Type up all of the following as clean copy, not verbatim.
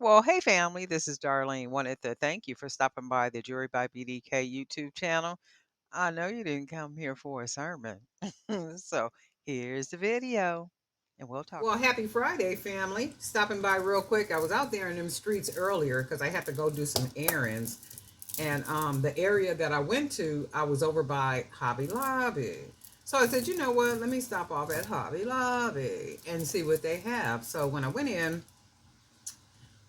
Well, hey family, this is Darlene. Wanted to thank you for stopping by the Jury by BDK YouTube channel. I know you didn't come here for a sermon. So here's the video and we'll talk Well, about happy Friday, family. Stopping by real quick. I was out there in them streets earlier because I had to go do some errands. And the area that I went to, I was over by Hobby Lobby. So I said, you know what? Let me stop off at Hobby Lobby and see what they have. So when I went in,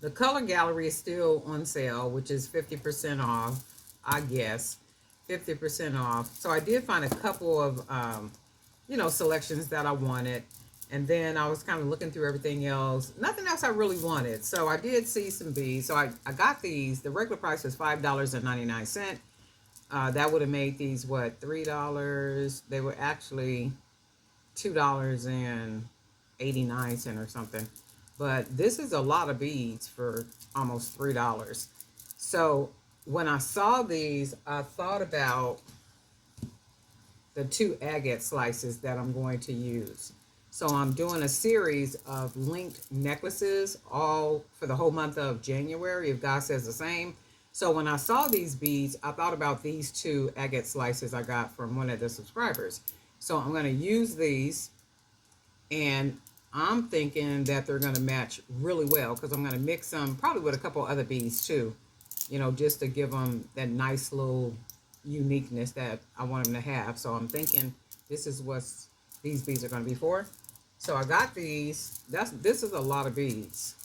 the color gallery is still on sale, which is 50% off, I guess. 50% off. So I did find a couple of selections that I wanted. And then I was kind of looking through everything else. Nothing else I really wanted. So I did see some beads. So I got these. The regular price was $5.99. That would have made these, what, $3? They were actually $2.89 or something. But this is a lot of beads for almost $3. So when I saw these, I thought about the two agate slices that I'm going to use. So I'm doing a series of linked necklaces all for the whole month of January, if God says the same. So when I saw these beads, I thought about these two agate slices I got from one of the subscribers. So I'm going to use these, and I'm thinking that they're going to match really well because I'm going to mix them probably with a couple other beads too, just to give them that nice little uniqueness that I want them to have. So I'm thinking this is what these beads are going to be for. So I got these. This is a lot of beads.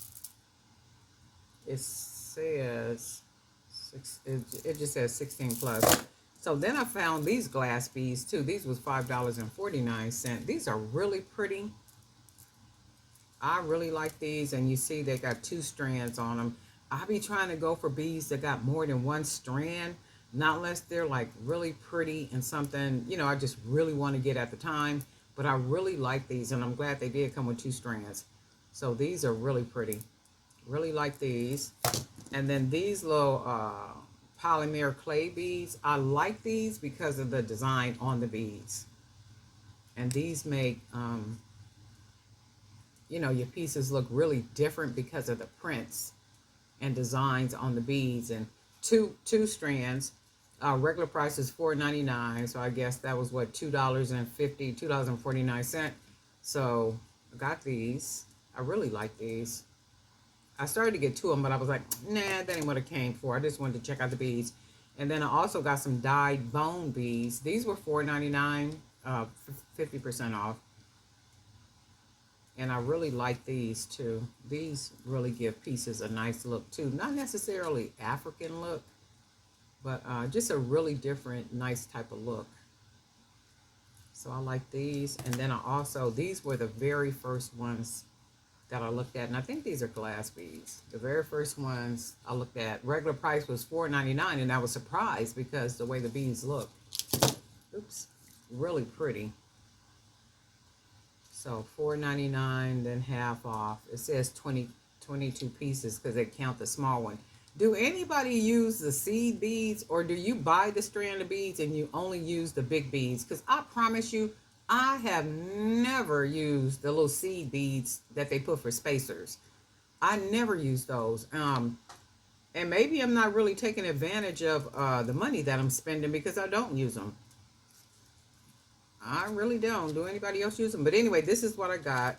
It says it just says 16 plus. So then I found these glass beads too. These was $5.49. These are really pretty. I really like these, and you see they got two strands on them. I be trying to go for beads that got more than one strand, not unless they're like really pretty and something, I just really want to get at the time. But I really like these, and I'm glad they did come with two strands. So these are really pretty. Really like these. And then these little polymer clay beads. I like these because of the design on the beads. And these make your pieces look really different because of the prints and designs on the beads. And two strands. Regular price is $4.99, so I guess that was what, $2.49. So I got these. I really like these. I started to get two of them, but I was like, nah, that ain't what I came for. I just wanted to check out the beads. And then I also got some dyed bone beads. These were $4.99, 50% off. And I really like these too. These really give pieces a nice look too. Not necessarily African look, but just a really different, nice type of look. So I like these. And then these were the very first ones that I looked at. And I think these are glass beads. The very first ones I looked at, regular price was $4.99. And I was surprised because the way the beads look. Oops. Really pretty. So $4.99, then half off. It says 22 pieces because they count the small one. Do anybody use the seed beads, or do you buy the strand of beads and you only use the big beads? Because I promise you, I have never used the little seed beads that they put for spacers. I never use those. And maybe I'm not really taking advantage of the money that I'm spending because I don't use them. I really don't. Do anybody else use them? But anyway, this is what I got.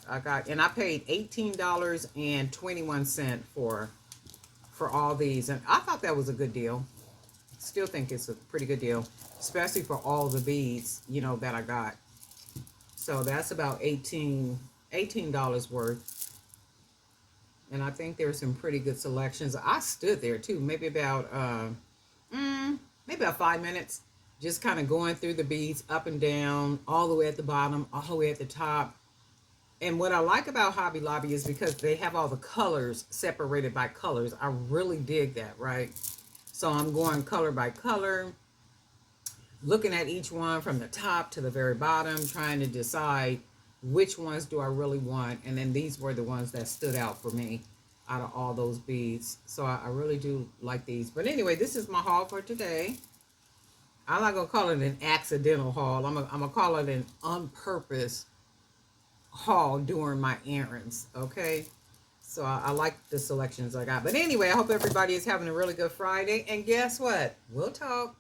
And I paid $18.21 for all these, and I thought that was a good deal. Still think it's a pretty good deal, especially for all the beads, that I got. So that's about $18 worth. And I think there's some pretty good selections. I stood there too, maybe about 5 minutes, just kind of going through the beads up and down, all the way at the bottom, all the way at the top. And what I like about Hobby Lobby is because they have all the colors separated by colors. I really dig that, right? So I'm going color by color, looking at each one from the top to the very bottom, trying to decide which ones do I really want. And then these were the ones that stood out for me out of all those beads. So I really do like these. But anyway, this is my haul for today. I'm not going to call it an accidental haul. I'm going to call it an on purpose haul during my errands. Okay. So I like the selections I got. But anyway, I hope everybody is having a really good Friday. And guess what? We'll talk.